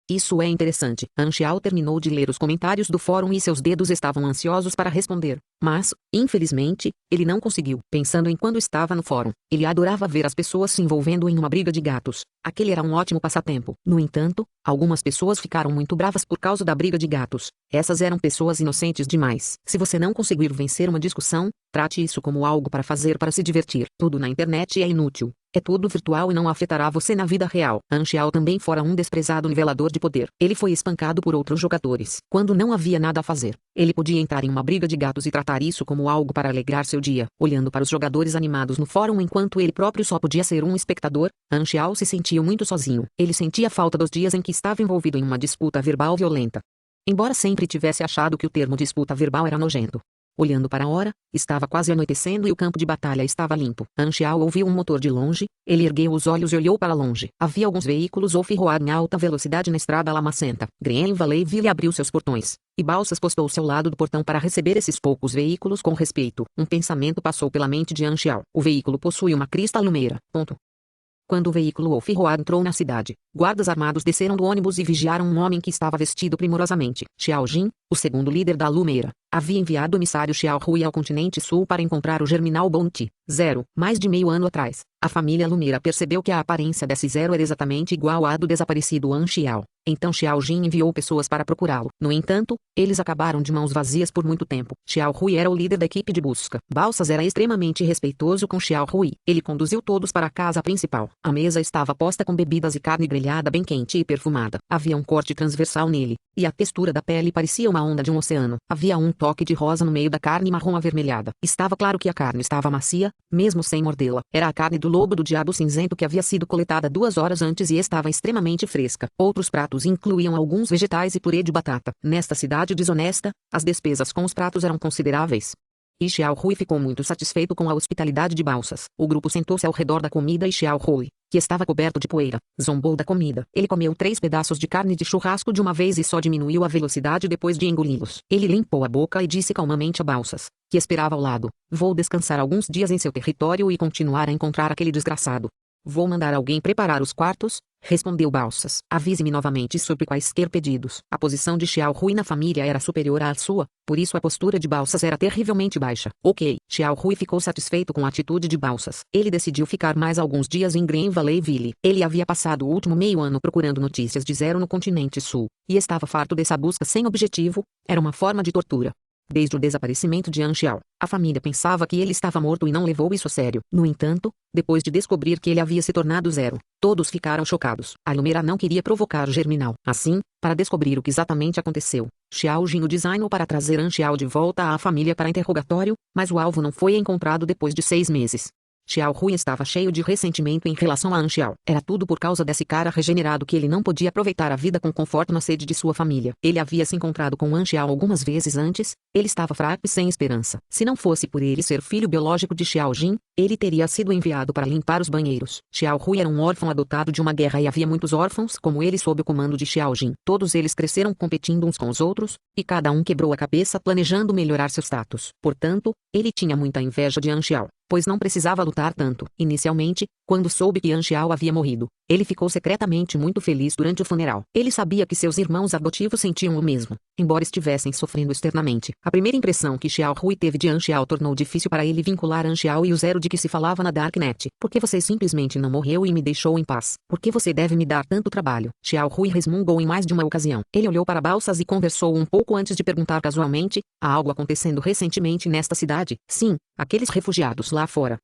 Isso é interessante. Anxiao terminou de ler os comentários do fórum e seus dedos estavam ansiosos para responder. Mas, infelizmente, ele não conseguiu. Pensando em quando estava no fórum, ele adorava ver as pessoas se envolvendo em uma briga de gatos. Aquele era um ótimo passatempo. No entanto, algumas pessoas ficaram muito bravas por causa da briga de gatos. Essas eram pessoas inocentes demais. Se você não conseguir vencer uma discussão, trate isso como algo para fazer para se divertir. Tudo na internet é inútil. É tudo virtual e não afetará você na vida real. Anxiao também fora um desprezado nivelador de poder. Ele foi espancado por outros jogadores. Quando não havia nada a fazer, ele podia entrar em uma briga de gatos e tratar isso como algo para alegrar seu dia. Olhando para os jogadores animados no fórum enquanto ele próprio só podia ser um espectador, Anxiao se sentia muito sozinho. Ele sentia falta dos dias em que estava envolvido em uma disputa verbal violenta. Embora sempre tivesse achado que o termo disputa verbal era nojento. Olhando para a hora, estava quase anoitecendo e o campo de batalha estava limpo. Anxiao ouviu um motor de longe, ele ergueu os olhos e olhou para longe. Havia alguns veículos off-road em alta velocidade na estrada lamacenta. Green Valley Ville abriu seus portões, e Balsas postou-se ao lado do portão para receber esses poucos veículos com respeito. Um pensamento passou pela mente de Anxiao. O veículo possui uma crista lumeira. Quando o veículo off-road entrou na cidade, guardas armados desceram do ônibus e vigiaram um homem que estava vestido primorosamente. Xiao Jin, o segundo líder da Lumeira, havia enviado o emissário Xiao Rui ao continente sul para encontrar o Germinal Bounty. Mais de meio ano atrás, a família Lumeira percebeu que a aparência desse Zero era exatamente igual à do desaparecido Anxiao. Então Xiao Jin enviou pessoas para procurá-lo. No entanto, eles acabaram de mãos vazias por muito tempo. Xiao Rui era o líder da equipe de busca. Balsas era extremamente respeitoso com Xiao Rui. Ele conduziu todos para a casa principal. A mesa estava posta com bebidas e carne grelhada bem quente e perfumada. Havia um corte transversal nele, e a textura da pele parecia uma onda de um oceano. Havia um toque de rosa no meio da carne marrom avermelhada. Estava claro que a carne estava macia, mesmo sem mordê-la. Era a carne do lobo do diabo cinzento que havia sido coletada 2 horas antes e estava extremamente fresca. Outros pratos incluíam alguns vegetais e purê de batata. Nesta cidade desonesta, as despesas com os pratos eram consideráveis. E Xiao Rui ficou muito satisfeito com a hospitalidade de Balsas. O grupo sentou-se ao redor da comida e Xiao Rui, que estava coberto de poeira, zombou da comida. Ele comeu 3 pedaços de carne de churrasco de uma vez e só diminuiu a velocidade depois de engoli-los. Ele limpou a boca e disse calmamente a Balsas, que esperava ao lado: "Vou descansar alguns dias em seu território e continuar a encontrar aquele desgraçado. Vou mandar alguém preparar os quartos", respondeu Balsas. "Avise-me novamente sobre quaisquer pedidos." A posição de Xiao Rui na família era superior à sua, por isso a postura de Balsas era terrivelmente baixa. Ok. Xiao Rui ficou satisfeito com a atitude de Balsas. Ele decidiu ficar mais alguns dias em Green Valley Ville. Ele havia passado o último meio ano procurando notícias de Zero no continente sul, e estava farto dessa busca sem objetivo. Era uma forma de tortura. Desde o desaparecimento de Anxiao, a família pensava que ele estava morto e não levou isso a sério. No entanto, depois de descobrir que ele havia se tornado Zero, todos ficaram chocados. A Lumeira não queria provocar o Germinal. Assim, para descobrir o que exatamente aconteceu, Xiao Jin o designou para trazer Anxiao de volta à família para interrogatório, mas o alvo não foi encontrado depois de 6 meses. Xiao Rui estava cheio de ressentimento em relação a Anxiao. Era tudo por causa desse cara regenerado que ele não podia aproveitar a vida com conforto na sede de sua família. Ele havia se encontrado com Anxiao algumas vezes antes, ele estava fraco e sem esperança. Se não fosse por ele ser filho biológico de Xiao Jin, ele teria sido enviado para limpar os banheiros. Xiao Rui era um órfão adotado de uma guerra e havia muitos órfãos como ele sob o comando de Xiao Jin. Todos eles cresceram competindo uns com os outros, e cada um quebrou a cabeça planejando melhorar seu status. Portanto, ele tinha muita inveja de Anxiao, pois não precisava lutar tanto. Inicialmente, quando soube que Anxiao havia morrido, ele ficou secretamente muito feliz durante o funeral. Ele sabia que seus irmãos adotivos sentiam o mesmo, embora estivessem sofrendo externamente. A primeira impressão que Xiao Rui teve de Anxiao tornou difícil para ele vincular Anxiao e o Zero de que se falava na Darknet. "Por que você simplesmente não morreu e me deixou em paz? Por que você deve me dar tanto trabalho?" Xiao Rui resmungou em mais de uma ocasião. Ele olhou para Balsas e conversou um pouco antes de perguntar casualmente: "Há algo acontecendo recentemente nesta cidade?" "Sim, aqueles refugiados lá fora."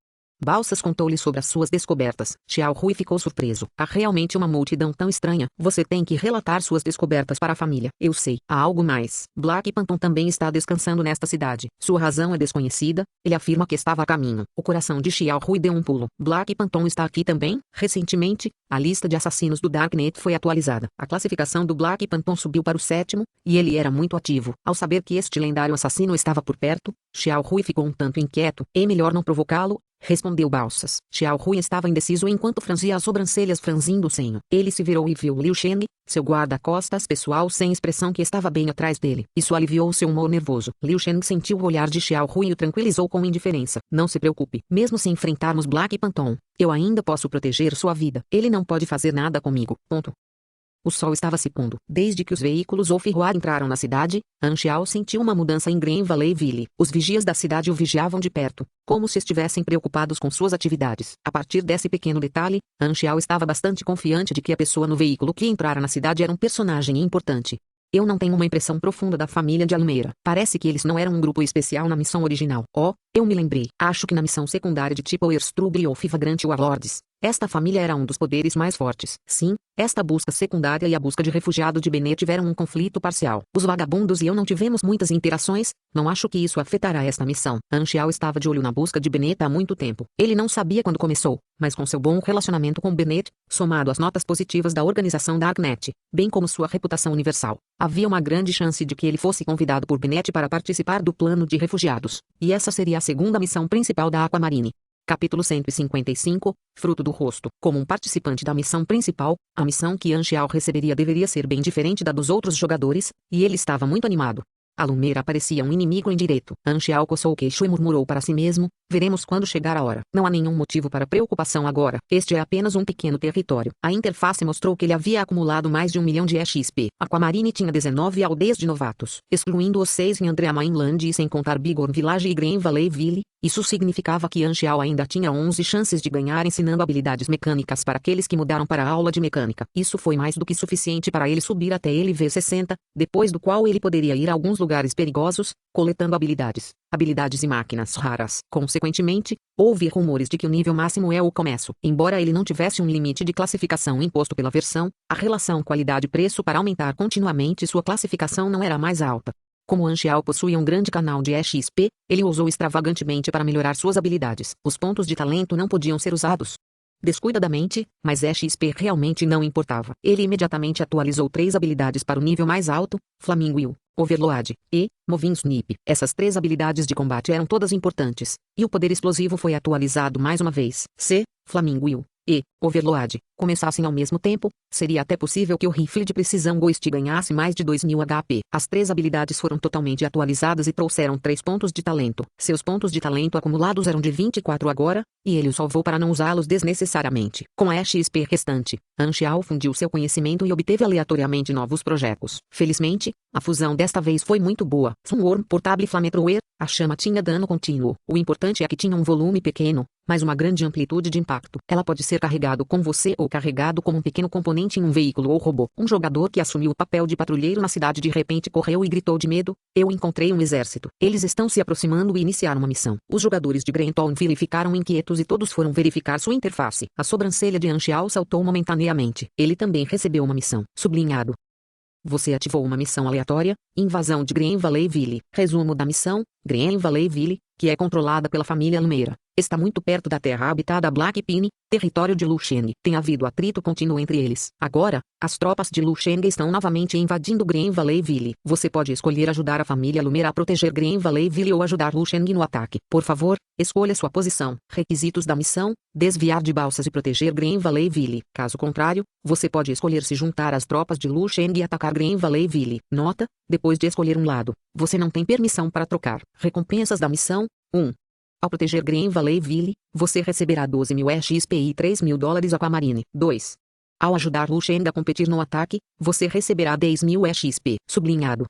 Balsas contou-lhe sobre as suas descobertas. Xiao Rui ficou surpreso. "Há realmente uma multidão tão estranha. Você tem que relatar suas descobertas para a família." "Eu sei. Há algo mais. Black Phantom também está descansando nesta cidade. Sua razão é desconhecida. Ele afirma que estava a caminho." O coração de Xiao Rui deu um pulo. "Black Phantom está aqui também?" Recentemente, a lista de assassinos do Darknet foi atualizada. A classificação do Black Phantom subiu para o 7º, e ele era muito ativo. Ao saber que este lendário assassino estava por perto, Xiao Rui ficou um tanto inquieto. "É melhor não provocá-lo", respondeu Balsas. Xiao Rui estava indeciso enquanto franzia as sobrancelhas franzindo o senho. Ele se virou e viu Liu Shen, seu guarda-costas pessoal sem expressão que estava bem atrás dele. Isso aliviou seu humor nervoso. Liu Shen sentiu o olhar de Xiao Rui e o tranquilizou com indiferença. "Não se preocupe. Mesmo se enfrentarmos Black Phantom, eu ainda posso proteger sua vida. Ele não pode fazer nada comigo." O sol estava se pondo. Desde que os veículos Off-Road entraram na cidade, Anxiao sentiu uma mudança em Green Valley Ville. Os vigias da cidade o vigiavam de perto, como se estivessem preocupados com suas atividades. A partir desse pequeno detalhe, Anxiao estava bastante confiante de que a pessoa no veículo que entrara na cidade era um personagem importante. Eu não tenho uma impressão profunda da família de Almeida. Parece que eles não eram um grupo especial na missão original. Oh, eu me lembrei. Acho que na missão secundária de tipo Erstruble ou Fivagrante Warlords, esta família era um dos poderes mais fortes. Sim, esta busca secundária e a busca de refugiado de Benet tiveram um conflito parcial. Os vagabundos e eu não tivemos muitas interações, não acho que isso afetará esta missão. Anxiao estava de olho na busca de Benet há muito tempo. Ele não sabia quando começou, mas com seu bom relacionamento com Benet, somado às notas positivas da organização Darknet, bem como sua reputação universal, havia uma grande chance de que ele fosse convidado por Benet para participar do plano de refugiados. E essa seria a segunda missão principal da Aquamarine. Capítulo 155, Fruto do Rosto. Como um participante da missão principal, a missão que Anxiao receberia deveria ser bem diferente da dos outros jogadores, e ele estava muito animado. A Lumeira parecia um inimigo indireto. Anxiao coçou o queixo e murmurou para si mesmo, veremos quando chegar a hora. Não há nenhum motivo para preocupação agora. Este é apenas um pequeno território. A interface mostrou que ele havia acumulado mais de 1 milhão de XP. Aquamarine tinha 19 aldeias de novatos, excluindo os 6 em Andrea Mainland e sem contar Bigorn Village e Green Valley Ville. Isso significava que Anxiao ainda tinha 11 chances de ganhar ensinando habilidades mecânicas para aqueles que mudaram para a aula de mecânica. Isso foi mais do que suficiente para ele subir até LV 60, depois do qual ele poderia ir a alguns lugares perigosos, coletando habilidades e máquinas raras. Consequentemente, houve rumores de que o nível máximo é o começo. Embora ele não tivesse um limite de classificação imposto pela versão, a relação qualidade-preço para aumentar continuamente sua classificação não era mais alta. Como Anxiao possuía um grande canal de XP, ele o usou extravagantemente para melhorar suas habilidades. Os pontos de talento não podiam ser usados descuidadamente, mas XP realmente não importava. Ele imediatamente atualizou 3 habilidades para o nível mais alto, Flamingo Will, Overload e Moving Snip. Essas 3 habilidades de combate eram todas importantes, e o poder explosivo foi atualizado mais uma vez. Se Flamingo Will e Overload começassem ao mesmo tempo, seria até possível que o rifle de precisão Ghost ganhasse mais de 2000 HP. As 3 habilidades foram totalmente atualizadas e trouxeram 3 pontos de talento. Seus pontos de talento acumulados eram de 24 agora, e ele os salvou para não usá-los desnecessariamente. Com a XP restante, Anxiao fundiu seu conhecimento e obteve aleatoriamente novos projetos. Felizmente, a fusão desta vez foi muito boa. Sunworm Portable Flamethrower, a chama tinha dano contínuo. O importante é que tinha um volume pequeno, mas uma grande amplitude de impacto. Ela pode ser carregado com você ou carregado como um pequeno componente em um veículo ou robô. Um jogador que assumiu o papel de patrulheiro na cidade de repente correu e gritou de medo: eu encontrei um exército. Eles estão se aproximando e iniciaram uma missão. Os jogadores de Grentonville ficaram inquietos e todos foram verificar sua interface. A sobrancelha de Anxiao saltou momentaneamente. Ele também recebeu uma missão. Sublinhado. Você ativou uma missão aleatória, invasão de Green Valley Ville. Resumo da missão: Green Valley Ville, que é controlada pela família Lumeira, está muito perto da terra habitada Black Pine, território de Lu Sheng. Tem havido atrito contínuo entre eles. Agora, as tropas de Lu Sheng estão novamente invadindo Green Valley Ville. Você pode escolher ajudar a família Lumeira a proteger Green Valley Ville ou ajudar Lu Sheng no ataque. Por favor, escolha sua posição. Requisitos da missão: desviar de balsas e proteger Green Valley Ville. Caso contrário, você pode escolher se juntar às tropas de Lu Sheng e atacar Green Valley Ville. Nota: depois de escolher um lado, você não tem permissão para trocar. Recompensas da missão: 1. Ao proteger Green Valley Ville, você receberá 12.000 XP e $3.000 Aquamarine. 2. Ao ajudar Lu Sheng a competir no ataque, você receberá 10.000 XP. Sublinhado.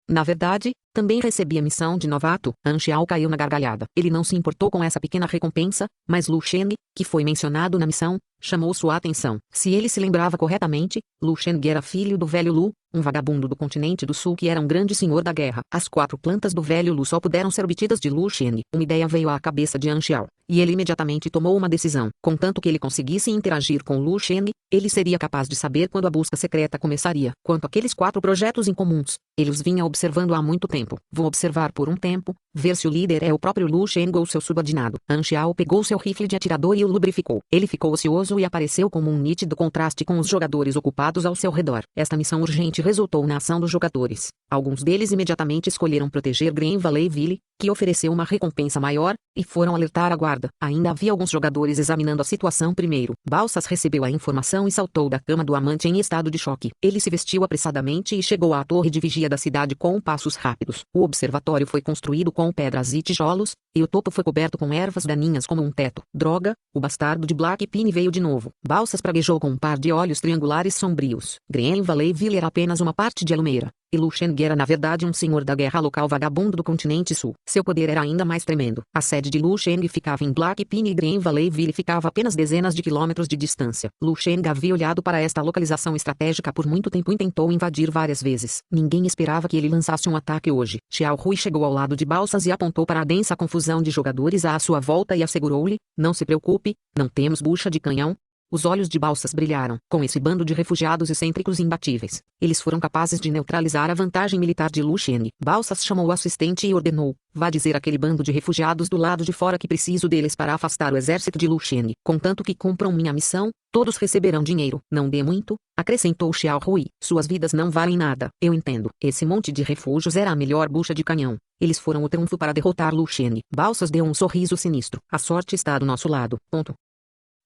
Na verdade, também recebi a missão de novato. Anxiao caiu na gargalhada. Ele não se importou com essa pequena recompensa, mas Lu Sheng, que foi mencionado na missão, chamou sua atenção. Se ele se lembrava corretamente, Lu Sheng era filho do velho Lu, um vagabundo do continente do sul que era um grande senhor da guerra. As 4 plantas do velho Lu só puderam ser obtidas de Lu Sheng. Uma ideia veio à cabeça de Anxiao, e ele imediatamente tomou uma decisão. Contanto que ele conseguisse interagir com Lu Sheng, ele seria capaz de saber quando a busca secreta começaria. Quanto àqueles 4 projetos incomuns, ele os vinha observando há muito tempo. Vou observar por um tempo, ver se o líder é o próprio Lu Sheng ou seu subordinado. Anxiao pegou seu rifle de atirador e o lubrificou. Ele ficou ocioso e apareceu como um nítido contraste com os jogadores ocupados ao seu redor. Esta missão urgente resultou na ação dos jogadores. Alguns deles imediatamente escolheram proteger Green Valley Ville, que ofereceu uma recompensa maior, e foram alertar a guarda. retaguarda. Ainda havia alguns jogadores examinando a situação primeiro. Balsas recebeu a informação e saltou da cama do amante em estado de choque. Ele se vestiu apressadamente e chegou à torre de vigia da cidade com passos rápidos. O observatório foi construído com pedras e tijolos, e o topo foi coberto com ervas daninhas como um teto. Droga, o bastardo de Blackpine veio de novo. Balsas praguejou com um par de olhos triangulares sombrios. Green Valleyville era apenas uma parte de Alumeira. E Lu Sheng era na verdade um senhor da guerra local vagabundo do continente sul. Seu poder era ainda mais tremendo. A sede de Lu Sheng ficava em Blackpine e Green Valleyville ficava a apenas dezenas de quilômetros de distância. Lu Sheng havia olhado para esta localização estratégica por muito tempo e tentou invadir várias vezes. Ninguém esperava que ele lançasse um ataque hoje. Xiao Rui chegou ao lado de Balsas e apontou para a densa confusão de jogadores à sua volta e assegurou-lhe: não se preocupe, não temos bucha de canhão. Os olhos de Balsas brilharam. Com esse bando de refugiados excêntricos e imbatíveis, eles foram capazes de neutralizar a vantagem militar de Lu Sheng. Balsas chamou o assistente e ordenou: vá dizer àquele bando de refugiados do lado de fora que preciso deles para afastar o exército de Lu Sheng. Contanto que cumpram minha missão, todos receberão dinheiro. Não dê muito, acrescentou Xiao Rui. Suas vidas não valem nada. Eu entendo. Esse monte de refúgios era a melhor bucha de canhão. Eles foram o triunfo para derrotar Lu Sheng. Balsas deu um sorriso sinistro. A sorte está do nosso lado. Ponto.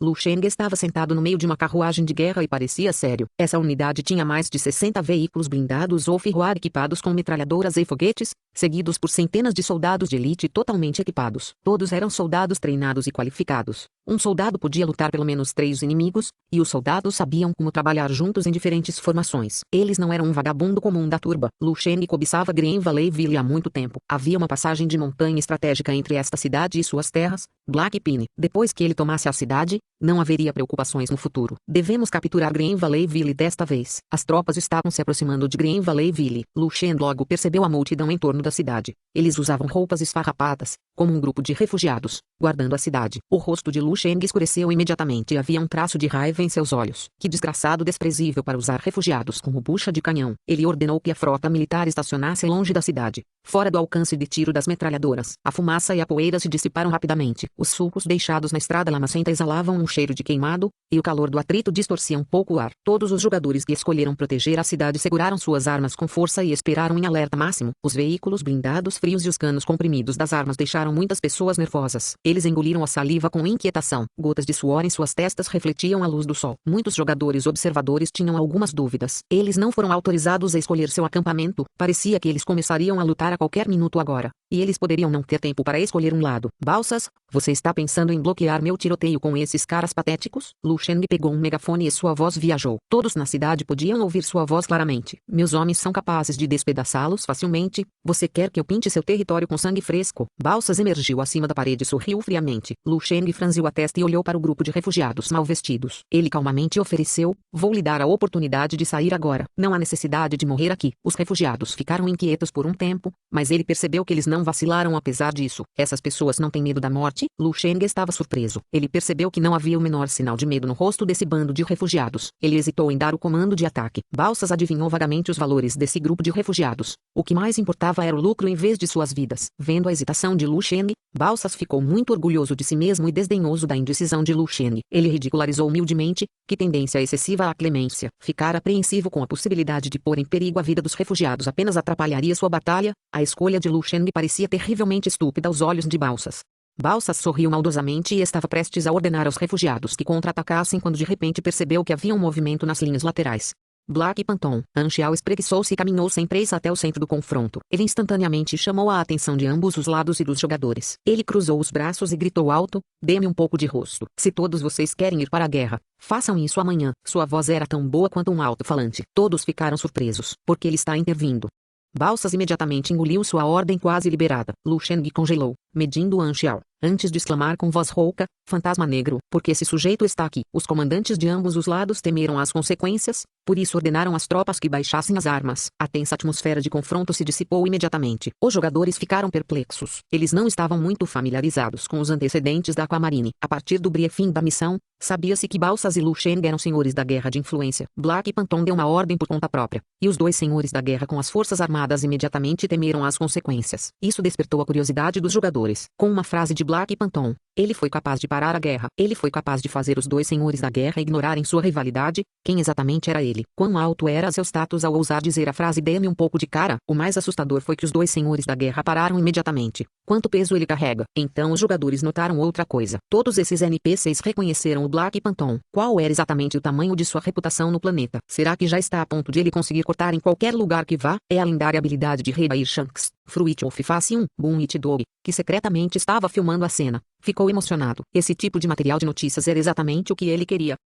Lu Sheng estava sentado no meio de uma carruagem de guerra e parecia sério. Essa unidade tinha mais de 60 veículos blindados ou ferroar equipados com metralhadoras e foguetes, seguidos por centenas de soldados de elite totalmente equipados. Todos eram soldados treinados e qualificados. Um soldado podia lutar pelo menos 3 inimigos, e os soldados sabiam como trabalhar juntos em diferentes formações. Eles não eram um vagabundo comum da turba. Lu Sheng cobiçava Green Valleyville há muito tempo. Havia uma passagem de montanha estratégica entre esta cidade e suas terras, Blackpine. Depois que ele tomasse a cidade, não haveria preocupações no futuro. Devemos capturar Green Valleyville desta vez. As tropas estavam se aproximando de Green Valleyville. Lu Sheng logo percebeu a multidão em torno da cidade. Eles usavam roupas esfarrapadas, como um grupo de refugiados, guardando a cidade. O rosto de Lu Sheng escureceu imediatamente e havia um traço de raiva em seus olhos. Que desgraçado desprezível para usar refugiados como bucha de canhão. Ele ordenou que a frota militar estacionasse longe da cidade, fora do alcance de tiro das metralhadoras. A fumaça e a poeira se dissiparam rapidamente. Os sulcos deixados na estrada lamacenta exalavam um cheiro de queimado, e o calor do atrito distorcia um pouco o ar. Todos os jogadores que escolheram proteger a cidade seguraram suas armas com força e esperaram em alerta máximo. Os veículos blindados frios e os canos comprimidos das armas deixaram muitas pessoas nervosas. Eles engoliram a saliva com inquietação. Gotas de suor em suas testas refletiam a luz do sol. Muitos jogadores observadores tinham algumas dúvidas. Eles não foram autorizados a escolher seu acampamento. Parecia que eles começariam a lutar a qualquer minuto agora, e eles poderiam não ter tempo para escolher um lado. Balsas, você está pensando em bloquear meu tiroteio com esses caras patéticos? Lu Sheng pegou um megafone e sua voz viajou. Todos na cidade podiam ouvir sua voz claramente. Meus homens são capazes de despedaçá-los facilmente. Você quer que eu pinte seu território com sangue fresco? Balsas emergiu acima da parede e sorriu friamente. Lu Sheng franziu a testa e olhou para o grupo de refugiados mal vestidos. Ele calmamente ofereceu: vou lhe dar a oportunidade de sair agora. Não há necessidade de morrer aqui. Os refugiados ficaram inquietos por um tempo, mas ele percebeu que eles não vacilaram apesar disso. Essas pessoas não têm medo da morte? Lu Sheng estava surpreso. Ele percebeu que não havia o menor sinal de medo no rosto desse bando de refugiados. Ele hesitou em dar o comando de ataque. Balsas adivinhou vagamente os valores desse grupo de refugiados. O que mais importava era o lucro em vez de suas vidas. Vendo a hesitação de Lu Sheng, Balsas ficou muito orgulhoso de si mesmo e desdenhoso da indecisão de Lu Sheng. Ele ridicularizou humildemente: que tendência excessiva à clemência. Ficar apreensivo com a possibilidade de pôr em perigo a vida dos refugiados apenas atrapalharia sua batalha. A escolha de Lu Sheng parecia terrivelmente estúpida aos olhos de Balsas. Balsas sorriu maldosamente e estava prestes a ordenar aos refugiados que contra-atacassem quando de repente percebeu que havia um movimento nas linhas laterais. Black Panton. Anxiao espreguiçou-se e caminhou sem pressa até o centro do confronto. Ele instantaneamente chamou a atenção de ambos os lados e dos jogadores. Ele cruzou os braços e gritou alto: dê-me um pouco de rosto. Se todos vocês querem ir para a guerra, façam isso amanhã. Sua voz era tão boa quanto um alto-falante. Todos ficaram surpresos, porque ele está intervindo. Balsas imediatamente engoliu sua ordem quase liberada. Lu Sheng congelou, medindo Anxiao, antes de exclamar com voz rouca: fantasma negro, porque esse sujeito está aqui. Os comandantes de ambos os lados temeram as consequências, por isso ordenaram às tropas que baixassem as armas. A tensa atmosfera de confronto se dissipou imediatamente. Os jogadores ficaram perplexos. Eles não estavam muito familiarizados com os antecedentes da Aquamarine. A partir do briefing da missão, sabia-se que Balsas e Lu Sheng eram senhores da guerra de influência. Black Panton deu uma ordem por conta própria, e os dois senhores da guerra com as forças armadas imediatamente temeram as consequências. Isso despertou a curiosidade dos jogadores. Com uma frase de Black Panton, ele foi capaz de parar a guerra. Ele foi capaz de fazer os dois senhores da guerra ignorarem sua rivalidade. Quem exatamente era ele? Quão alto era seu status ao ousar dizer a frase: dê-me um pouco de cara? O mais assustador foi que os dois senhores da guerra pararam imediatamente, quanto peso ele carrega. Então os jogadores notaram outra coisa. Todos esses NPCs reconheceram o Black Phantom. Qual era exatamente o tamanho de sua reputação no planeta? Será que já está a ponto de ele conseguir cortar em qualquer lugar que vá? É a lendária habilidade de Rebair Shanks. Fruit of Face 1, Boom It Dog, que secretamente estava filmando a cena. Ficou emocionado. Esse tipo de material de notícias era exatamente o que ele queria.